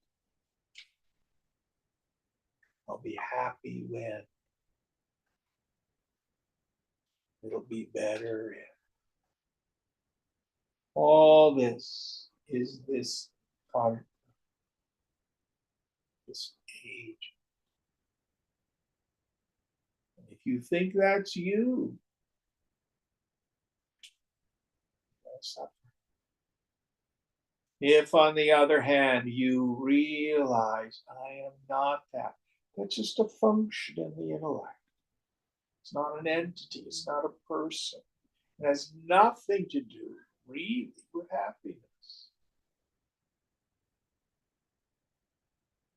I'll be happy when. It'll be better if. All this is this part, this age. And if you think that's you, you'll suffer. If, on the other hand, you realize I am not that, that's just a function in the intellect. It's not an entity, it's not a person. It has nothing to do, really, with happiness.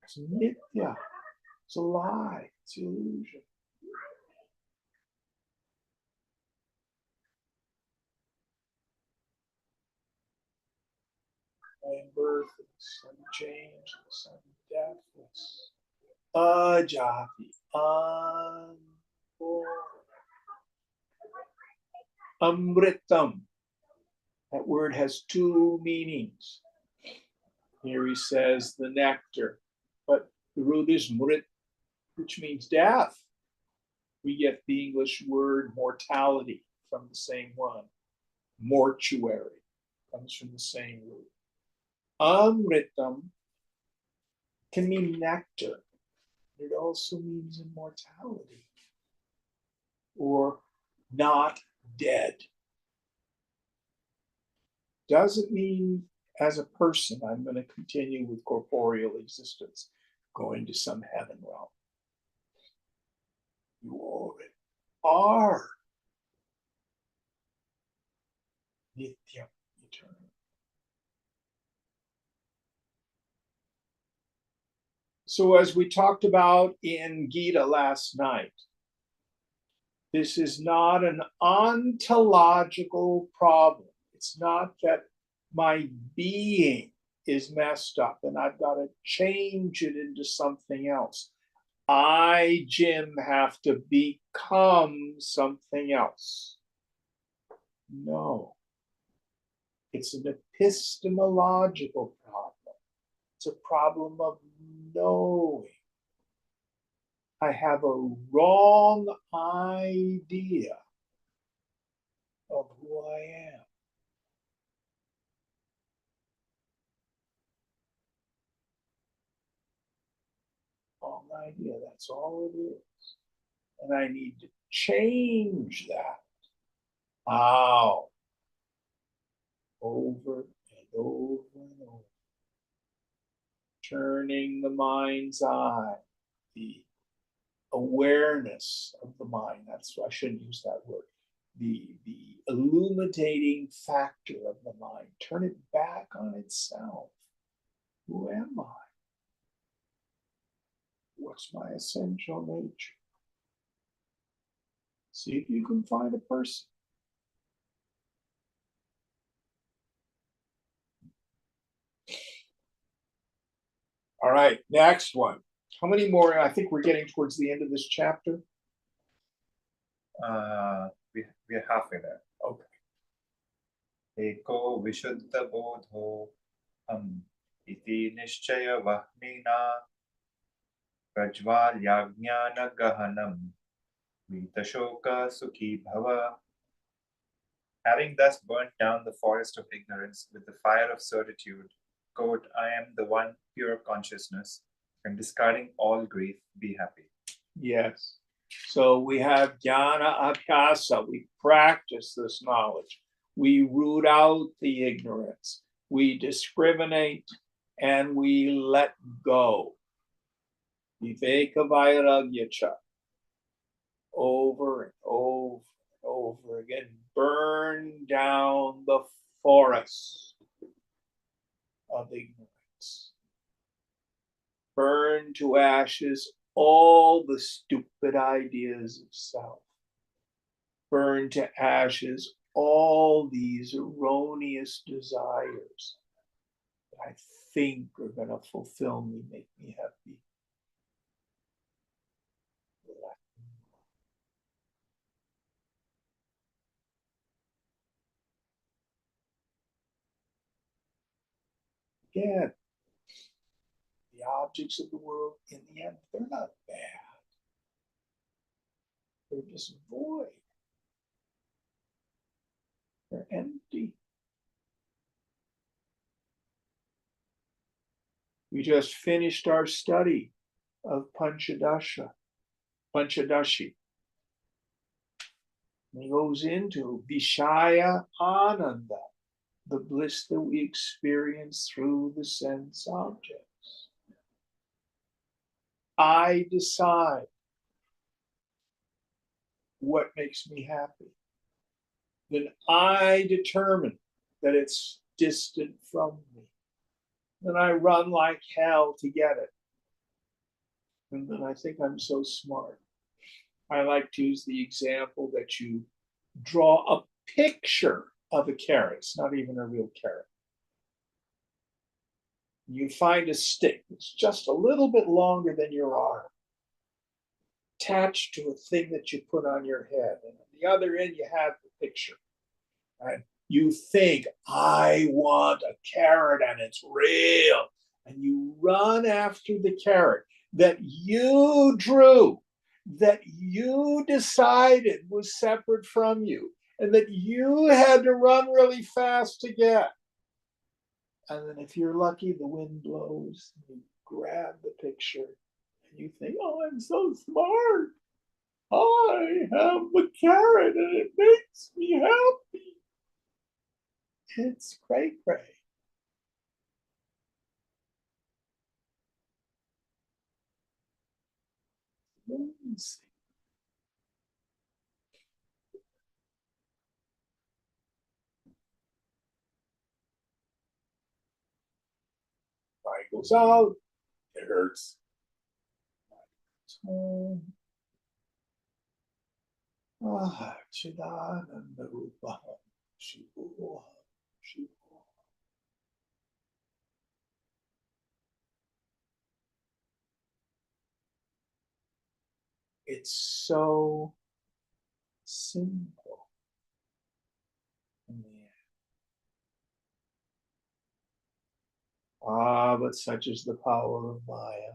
It's nitya, it's a lie, it's illusion. I'm birthless, I'm changeless, I'm deathless. Ajati, unborn. Amritam. That word has two meanings. Here he says the nectar, but the root is mrit, which means death. We get the English word mortality from the same one. Mortuary comes from the same root. Amritam can mean nectar. It also means immortality or not dead. Doesn't mean as a person I'm going to continue with corporeal existence, going to some heaven realm. You already are nitya, eternal. So as we talked about in Gita last night, this is not an ontological problem. It's not that my being is messed up and I've got to change it into something else. I, Jim, have to become something else. No. It's an epistemological problem. It's a problem of knowing. I have a wrong idea of who I am. Wrong idea. That's all it is. And I need to change that. How? Over and over and over. Turning the mind's eye, the awareness of the mind. That's I shouldn't use that word. The illuminating factor of the mind. Turn it back on itself. Who am I? What's my essential nature? See if you can find a person. All right, next one. How many more? I think we're getting towards the end of this chapter. We're halfway there. Okay. Eko vishuddha bodho iti nishchaya vahnina prajvalyajnana gahanam vitashoka sukhi bhava. Having thus burnt down the forest of ignorance with the fire of certitude, quote, I am the one pure consciousness, and discarding all grief, be happy. Yes. So we have jnana abhyasa. We practice this knowledge. We root out the ignorance. We discriminate and we let go. Viveka vairagya cha. Over and over and over again. Burn down the forest of ignorance. Burn to ashes all the stupid ideas of self. Burn to ashes all these erroneous desires that I think are going to fulfill me, make me happy. Again, the objects of the world, in the end, they're not bad. They're just void. They're empty. We just finished our study of Panchadashi. And he goes into Vishaya Ananda, the bliss that we experience through the sense objects. I decide what makes me happy. Then I determine that it's distant from me. Then I run like hell to get it. And then I think I'm so smart. I like to use the example that you draw a picture of a carrot. It's not even a real carrot. You find a stick that's just a little bit longer than your arm, attached to a thing that you put on your head. And on the other end, you have the picture. And you think, I want a carrot and it's real. And you run after the carrot that you drew, that you decided was separate from you, and that you had to run really fast to get. And then if you're lucky, the wind blows, and you grab the picture, and you think, oh, I'm so smart. I have the carrot and it makes me happy. It's cray-cray. Light goes out, it hurts. Chidananda Rupa Shivoha Shivoha. It's so simple. But such is the power of Maya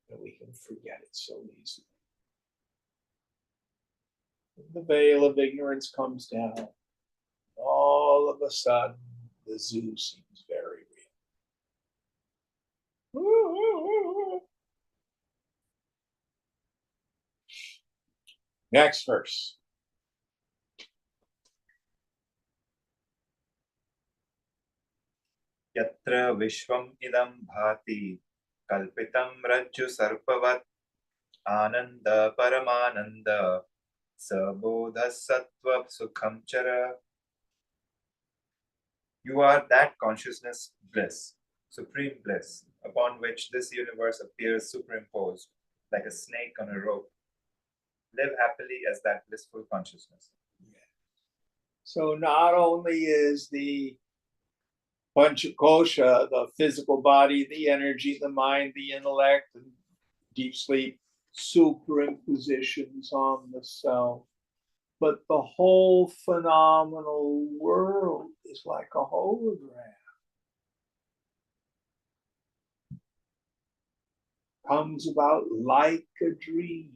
that we can forget it so easily. The veil of ignorance comes down. All of a sudden, the zoo seems very real. Next verse. Yatra vishvam idam bhati kalpitam rajju sarpavat ananda paramananda sabodha sattva sukham chara. You are that consciousness bliss, supreme bliss, upon which this universe appears superimposed, like a snake on a rope. Live happily as that blissful consciousness. So not only is the Panchakosha, the physical body, the energy, the mind, the intellect, and deep sleep, superimpositions on the self, but the whole phenomenal world is like a hologram. Comes about like a dream.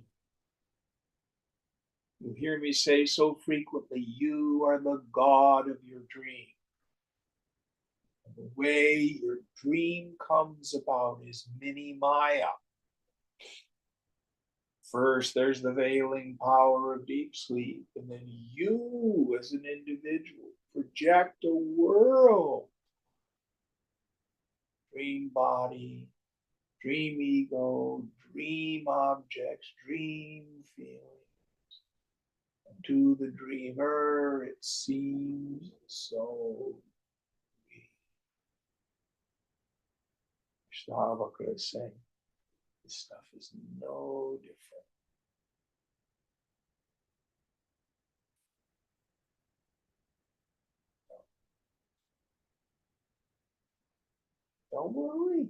You hear me say so frequently, you are the God of your dream. And the way your dream comes about is mini Maya. First, there's the veiling power of deep sleep, and then you as an individual project a world. Dream body, dream ego, dream objects, dream feelings. And to the dreamer, it seems so real. Ashtavakra is saying, this stuff is no different. Don't worry.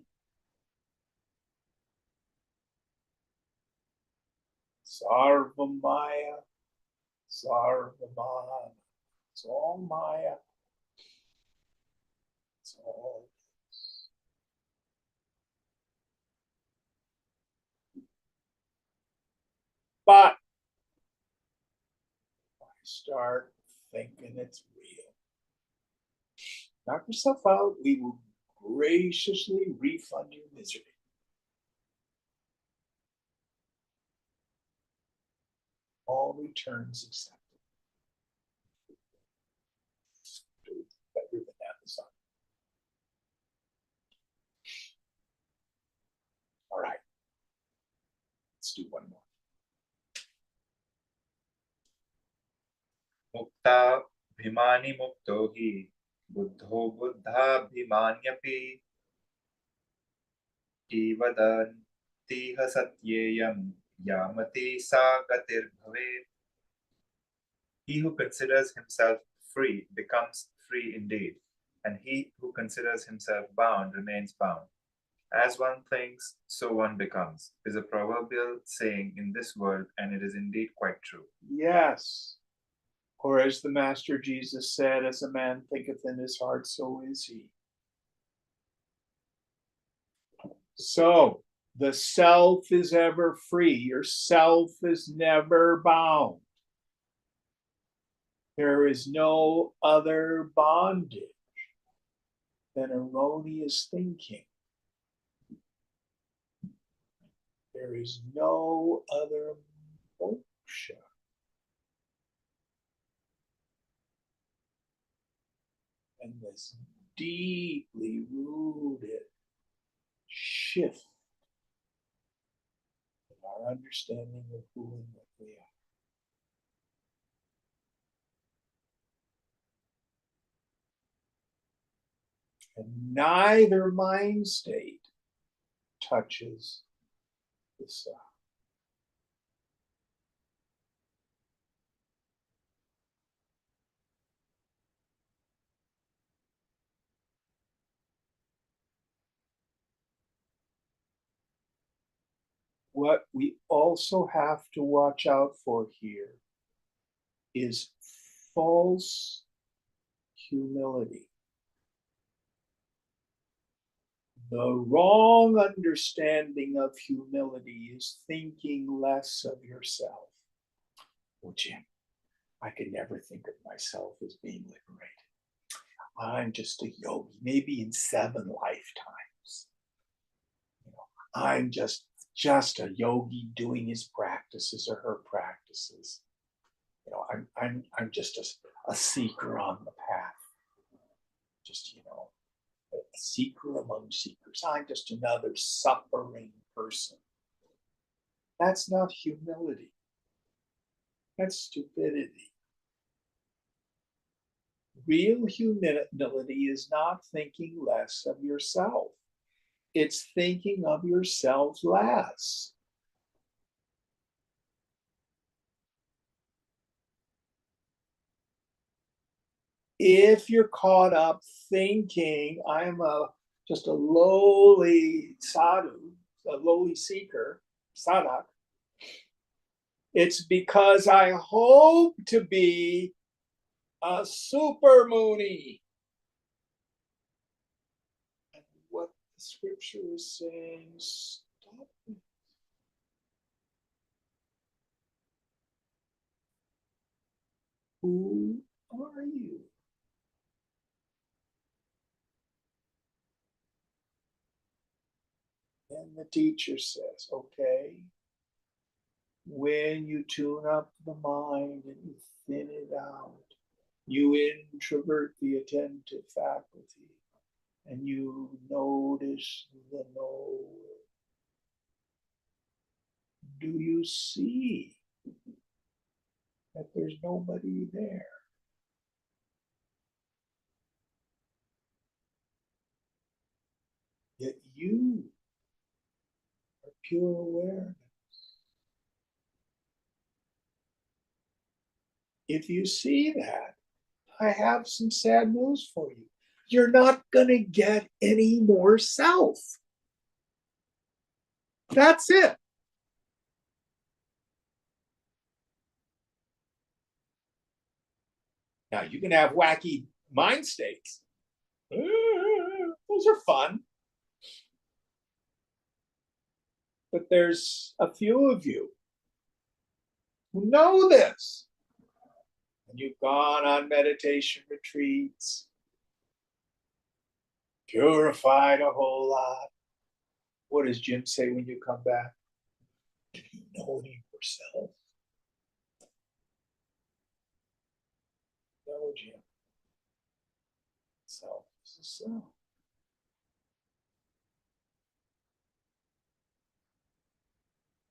Sarva Maya, Sarva Maya. It's all Maya. It's all this. But I start thinking it's real. Knock yourself out. We will graciously refund your misery. All returns accepted. Better than Amazon. All right. Let's do one more. Mukta bhimani mukto hi buddho buddha bhimanyapi kivadantiha satyeyam yamati sa gatir bhavet. He who considers himself free becomes free indeed, and he who considers himself bound remains bound. As one thinks, so one becomes, is a proverbial saying in this world, and it is indeed quite true. Yes. Or as the Master Jesus said, as a man thinketh in his heart, so is he. So the self is ever free. Your self is never bound. There is no other bondage than erroneous thinking. There is no other moksha. And this deeply rooted shift in our understanding of who and what we are. And neither mind state touches the self. What we also have to watch out for here is false humility. The wrong understanding of humility is thinking less of yourself. Oh, Jim, I could never think of myself as being liberated. I'm just a yogi, maybe in 7 lifetimes. You know, I'm just a yogi doing his practices or her practices. You know, I'm just a seeker on the path. Just, you know, a seeker among seekers. I'm just another suffering person. That's not humility. That's stupidity. Real humility is not thinking less of yourself. It's thinking of yourself less. If you're caught up thinking, I'm just a lowly sadhu, a lowly seeker, sadhak, it's because I hope to be a super Muni. And what the scripture is saying, stop it. Who are you? And the teacher says, okay, when you tune up the mind and you thin it out, you introvert the attentive faculty and you notice the knower. Do you see that there's nobody there? Yet you are pure awareness. If you see that, I have some sad news for you. You're not going to get any more self. That's it. Now, you can have wacky mind states. Those are fun. But there's a few of you who know this. And you've gone on meditation retreats, purified a whole lot. What does Jim say when you come back? Do you know yourself? No, Jim. Self is a self.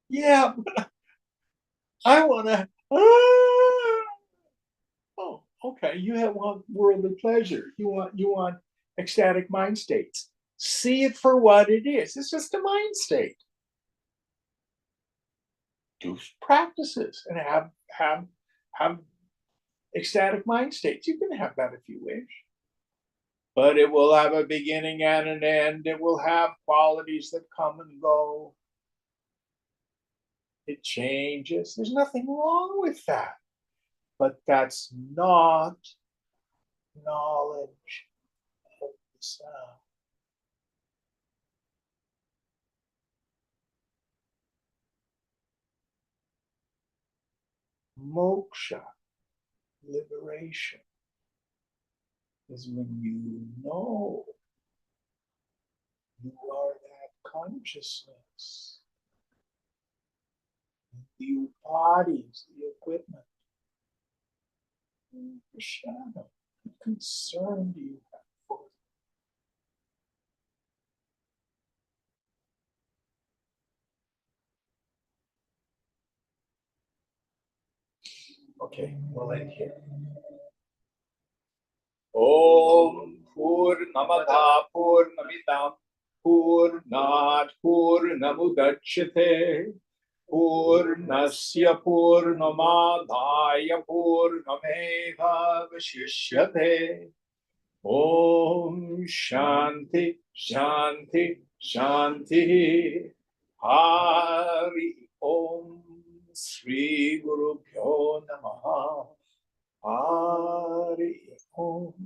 Yeah, but I want to. Oh, okay. You want worldly pleasure. You want ecstatic mind states. See it for what it is. It's just a mind state. Do practices and have ecstatic mind states. You can have that if you wish. But it will have a beginning and an end. It will have qualities that come and go. It changes. There's nothing wrong with that. But that's not knowledge of the self. Moksha, liberation, is when you know you are that consciousness. The bodies, the equipment, the shadow. What concern do you have for it? Okay, we'll end here. Om Purnamada Purnamidam Purnat Purnamudachyate Purnasya Purnamadhaya Purnameva Vashishyate. Om Shanti Shanti Shanti. Hari Om Sri Guru Pyo Namaha. Hari Om.